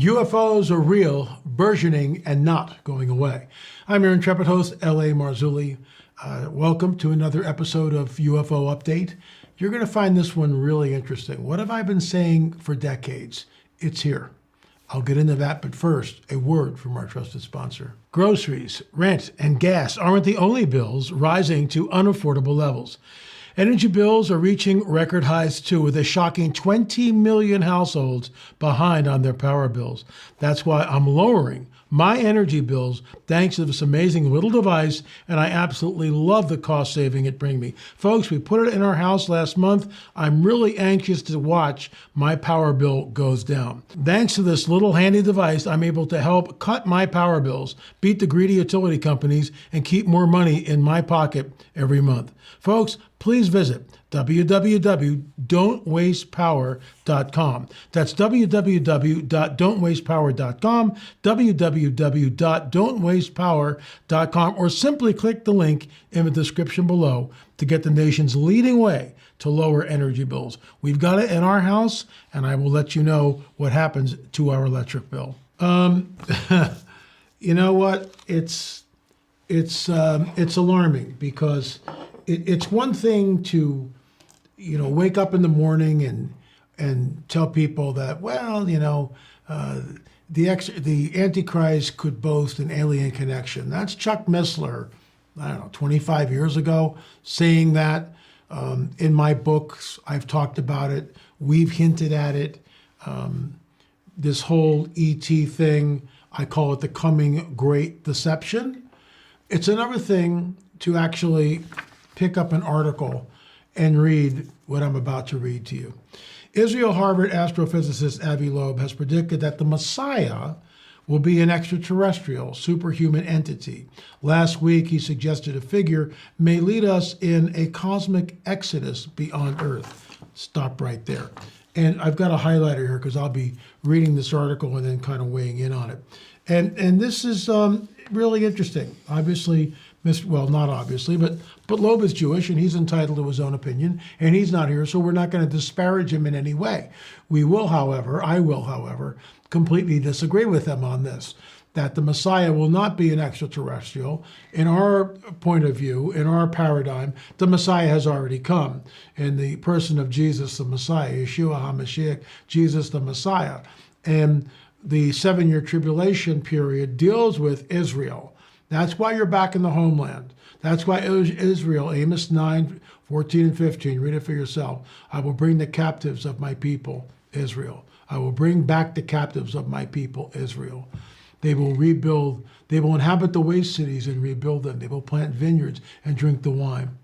UFOs are real, burgeoning, and not going away. I'm your intrepid host, L.A. Marzulli. Welcome to another episode of UFO Update. You're going to find this one really interesting. What have I been saying for decades? It's here. I'll get into that, but first, a word from our trusted sponsor. Groceries, rent, and gas aren't the only bills rising to unaffordable levels. Energy bills are reaching record highs too, with a shocking 20 million households behind on their power bills. That's why I'm lowering my energy bills thanks to this amazing little device, and I absolutely love the cost saving it brings me. Folks, we put it in our house last month. I'm really anxious to watch my power bill goes down. Thanks to this little handy device, I'm able to help cut my power bills, beat the greedy utility companies, and keep more money in my pocket every month. Folks, please visit www.don'twastepower.com. That's www.don'twastepower.com, www.don'twastepower.com, or simply click the link in the description below to get the nation's leading way to lower energy bills. We've got it in our house, and I will let you know what happens to our electric bill. You know what? It's alarming because it's one thing to wake up in the morning and tell people that, well, the Antichrist could boast an alien connection. That's Chuck Missler, 25 years ago, saying that. In my books, I've talked about it. We've hinted at it. This whole ET thing, I call it the coming great deception. It's another thing to actually pick up an article and read what I'm about to read to you. Israel Harvard astrophysicist Avi Loeb has predicted that the Messiah will be an extraterrestrial, superhuman entity. Last week, he suggested a figure may lead us in a cosmic exodus beyond Earth. Stop right there. And I've got a highlighter here because I'll be reading this article and then kind of weighing in on it. And this is really interesting. Obviously, not obviously, but Loeb is Jewish and he's entitled to his own opinion, and he's not here, so we're not going to disparage him in any way. I will, however, completely disagree with him on this, that the Messiah will not be an extraterrestrial. In our point of view, in our paradigm, the Messiah has already come in the person of Jesus, the Messiah, Yeshua HaMashiach, Jesus the Messiah. And the 7-year tribulation period deals with Israel. That's why you're back in the homeland. That's why Israel, Amos 9, 14 and 15, read it for yourself. I will bring the captives of my people, Israel. I will bring back the captives of my people, Israel. They will rebuild. They will inhabit the waste cities and rebuild them. They will plant vineyards and drink the wine.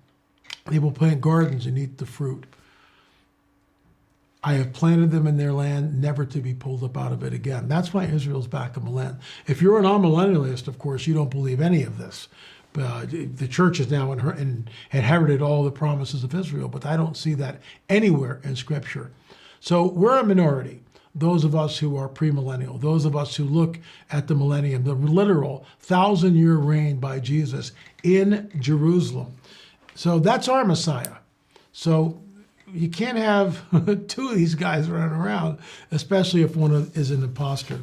They will plant gardens and eat the fruit. I have planted them in their land, never to be pulled up out of it again. That's why Israel's back in the land. If you're an amillennialist, of course, you don't believe any of this. The church has now inherited all the promises of Israel, but I don't see that anywhere in Scripture. So we're a minority, those of us who are premillennial, those of us who look at the millennium, the literal 1,000-year reign by Jesus in Jerusalem. So that's our Messiah. So you can't have two of these guys running around, especially if one is an imposter.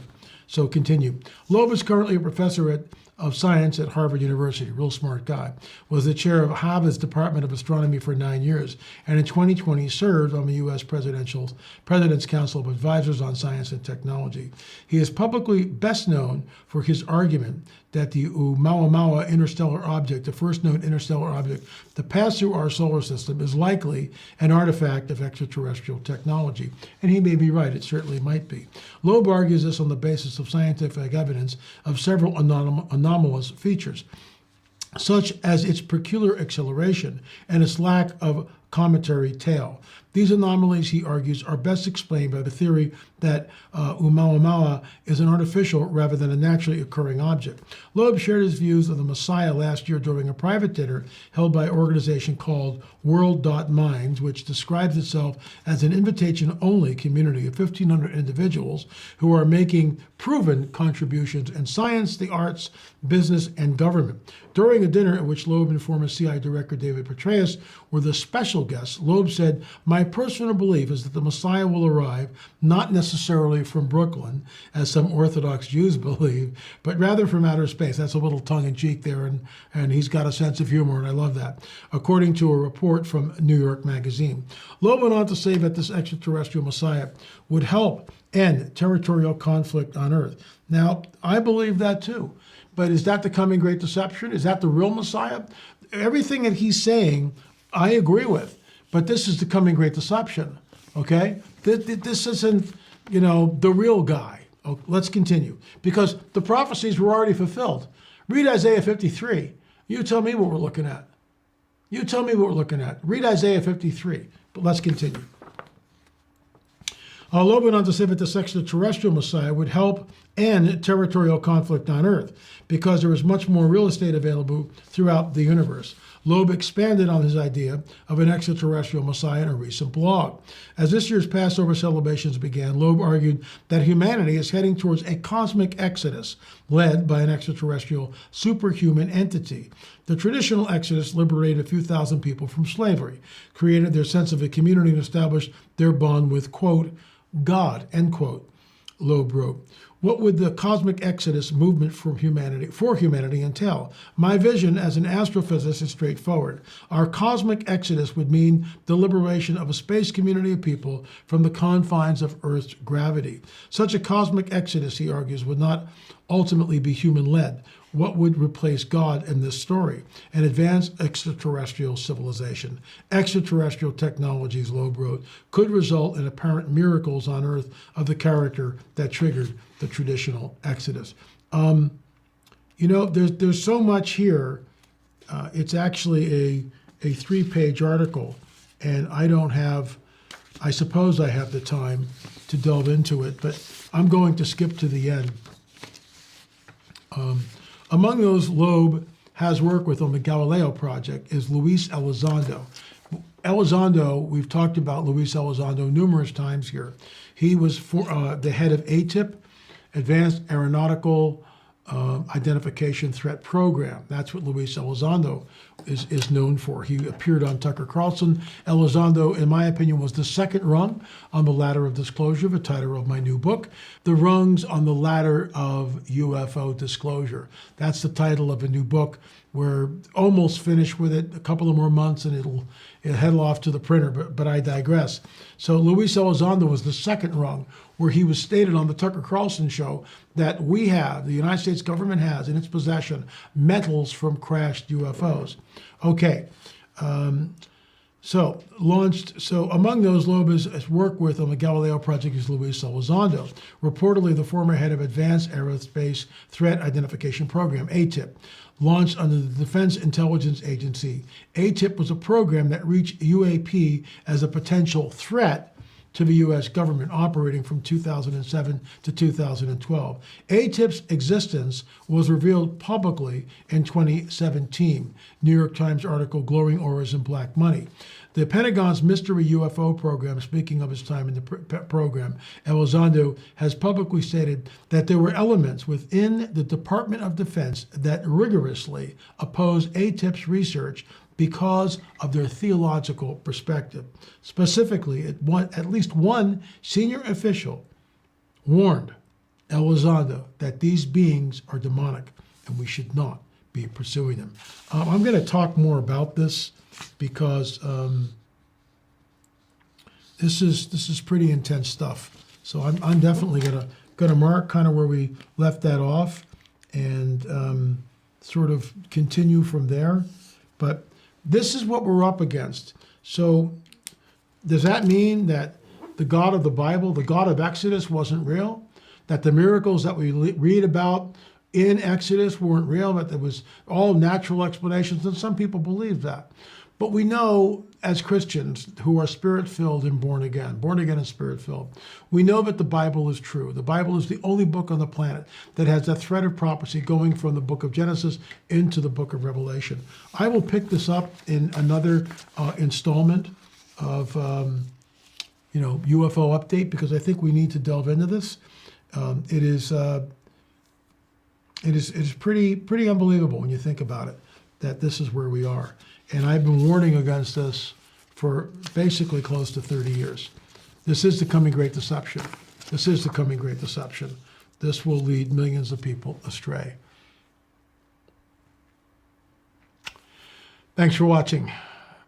So continue. Loeb is currently a professor of science at Harvard University, real smart guy, was the chair of Harvard's Department of Astronomy for 9 years, and in 2020 served on the U.S. President's Council of Advisors on Science and Technology. He is publicly best known for his argument that the Oumuamua interstellar object, the first known interstellar object to pass through our solar system, is likely an artifact of extraterrestrial technology. And he may be right, it certainly might be. Loeb argues this on the basis of scientific evidence of several anomalous features, such as its peculiar acceleration and its lack of cometary tail. These anomalies, he argues, are best explained by the theory that Oumuamua is an artificial rather than a naturally occurring object. Loeb shared his views of the Messiah last year during a private dinner held by an organization called World.Minds, which describes itself as an invitation-only community of 1,500 individuals who are making proven contributions in science, the arts, business, and government. During a dinner at which Loeb and former CIA Director David Petraeus were the special special guest, Loeb said, "My personal belief is that the Messiah will arrive not necessarily from Brooklyn, as some Orthodox Jews believe, but rather from outer space." That's a little tongue-in-cheek there, and he's got a sense of humor, and I love that, according to a report from New York Magazine. Loeb went on to say that this extraterrestrial Messiah would help end territorial conflict on Earth. Now, I believe that too. But is that the coming great deception? Is that the real Messiah? Everything that he's saying, I agree with. But this is the coming great deception, okay? This isn't, the real guy. Oh, let's continue. Because the prophecies were already fulfilled. Read Isaiah 53. You tell me what we're looking at. You tell me what we're looking at. Read Isaiah 53. But let's continue. Loeb went on to say that this extraterrestrial Messiah would help end territorial conflict on Earth because there is much more real estate available throughout the universe. Loeb expanded on his idea of an extraterrestrial Messiah in a recent blog. As this year's Passover celebrations began, Loeb argued that humanity is heading towards a cosmic exodus led by an extraterrestrial superhuman entity. The traditional exodus liberated a few thousand people from slavery, created their sense of a community, and established their bond with, quote, God, end quote, Loeb wrote. What would the cosmic exodus movement for humanity entail? My vision as an astrophysicist is straightforward. Our cosmic exodus would mean the liberation of a space community of people from the confines of Earth's gravity. Such a cosmic exodus, he argues, would not ultimately be human-led. What would replace God in this story? An advanced extraterrestrial civilization. Extraterrestrial technologies, Loeb wrote, could result in apparent miracles on Earth of the character that triggered the traditional exodus. There's so much here. It's actually a 3-page article, and I suppose I have the time to delve into it, but I'm going to skip to the end. Among those Loeb has worked with on the Galileo project is Luis Elizondo. Elizondo, we've talked about Luis Elizondo numerous times here. He was the head of ATIP, Advanced Aeronautical Identification Threat Program. That's what Luis Elizondo is known for. He appeared on Tucker Carlson. Elizondo, in my opinion, was the second rung on the ladder of disclosure, the title of my new book, The Rungs on the Ladder of UFO Disclosure. That's the title of a new book. We're almost finished with it, a couple of more months, and it'll head off to the printer, but I digress. So Luis Elizondo was the second rung, where he was stated on the Tucker Carlson show that the United States government has in its possession metals from crashed UFOs. Okay, so among those Loeb has worked with on the Galileo project is Luis Elizondo, reportedly the former head of Advanced Aerospace Threat Identification Program, ATIP. Launched under the Defense Intelligence Agency, ATIP was a program that reached UAP as a potential threat to the U.S. government, operating from 2007 to 2012. ATIP's existence was revealed publicly in 2017. New York Times article, Glowing Auras and Black Money. The Pentagon's mystery UFO program, speaking of his time in the program, Elizondo has publicly stated that there were elements within the Department of Defense that rigorously opposed ATIP's research because of their theological perspective. Specifically, at least one senior official warned Elizondo that these beings are demonic and we should not be pursuing them. I'm going to talk more about this because this is pretty intense stuff. So I'm definitely gonna mark kind of where we left that off and sort of continue from there. But this is what we're up against. So does that mean that the God of the Bible, the God of Exodus, wasn't real? That the miracles that we read about in Exodus weren't real, that there was all natural explanations, and some people believe that. But we know as Christians who are spirit-filled and born again and spirit-filled, we know that the Bible is true. The Bible is the only book on the planet that has that thread of prophecy going from the book of Genesis into the book of Revelation. I will pick this up in another installment of UFO update because I think we need to delve into this. It is pretty unbelievable when you think about it, that this is where we are. And I've been warning against this for basically close to 30 years. This is the coming great deception. This is the coming great deception. This will lead millions of people astray. Thanks for watching.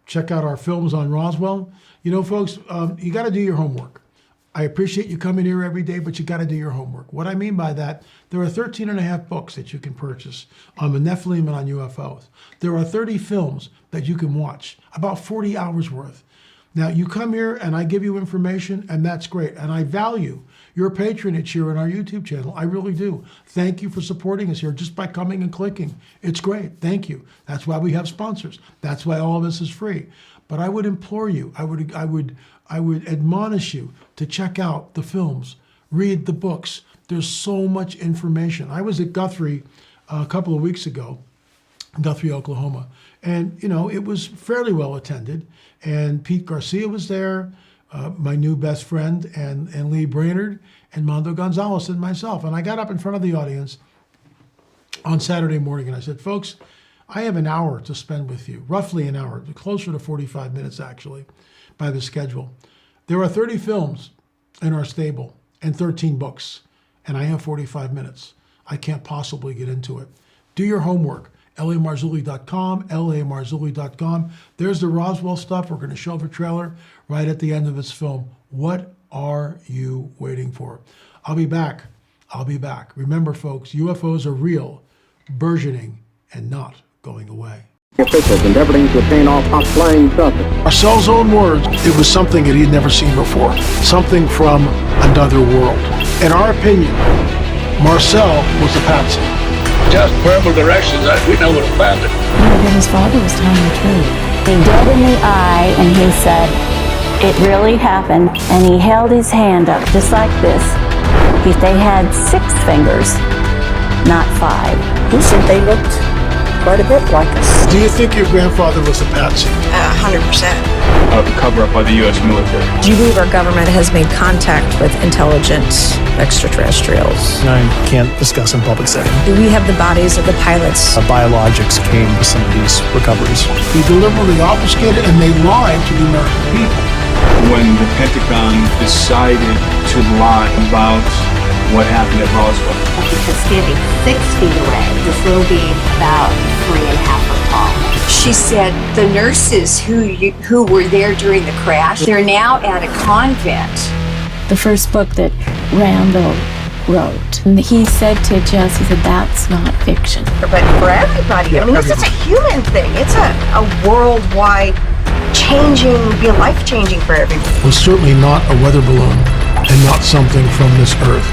Check out our films on Roswell. You know, folks, you got to do your homework. I appreciate you coming here every day, but you got to do your homework. What I mean by that, there are 13 and a half books that you can purchase on the Nephilim and on UFOs. There are 30 films that you can watch, about 40 hours worth. Now, you come here and I give you information, and that's great. And I value your patronage here on our YouTube channel. I really do. Thank you for supporting us here just by coming and clicking. It's great. Thank you. That's why we have sponsors. That's why all of this is free. But I would implore you, I would admonish you to check out the films, read the books. There's so much information. I was at Guthrie a couple of weeks ago, Guthrie, Oklahoma, and you know, it was fairly well attended. And Pete Garcia was there, my new best friend, and Lee Brainerd, and Mondo Gonzalez, and myself. And I got up in front of the audience on Saturday morning, and I said, folks, I have an hour to spend with you, roughly an hour, closer to 45 minutes actually, by the schedule. There are 30 films in our stable and 13 books, and I have 45 minutes. I can't possibly get into it. Do your homework. LAMarzulli.com, LAMarzulli.com. There's the Roswell stuff. We're going to show the trailer right at the end of its film. What are you waiting for? I'll be back. I'll be back. Remember, folks, UFOs are real, burgeoning, and not going away. Officials endeavoring to obtain all top-flying subjects. Marcel's own words, it was something that he'd never seen before, something from another world. In our opinion, Marcel was a patsy. Just verbal directions, we know what about it. That his father was telling the truth. He dead in the eye, and he said, it really happened, and he held his hand up just like this. They had 6 fingers, not 5. He said they looked quite a bit like us. Do you think your grandfather was a patsy? 100%. Cover-up by the U.S. military. Do you believe our government has made contact with intelligent extraterrestrials? I can't discuss in public setting. Do we have the bodies of the pilots? Biologics came to some of these recoveries. He deliberately obfuscated and they lied to the American people. When the Pentagon decided to lie about what happened at Roswell. Because standing 6 feet away, this little being about 3.5 feet tall. She said the nurses who were there during the crash, they're now at a convent. The first book that Randall wrote, and he said to Jess, he said, that's not fiction. But for everybody, I mean, this is a human thing. It's a worldwide changing, be life-changing for everyone. Was certainly not a weather balloon and not something from this earth.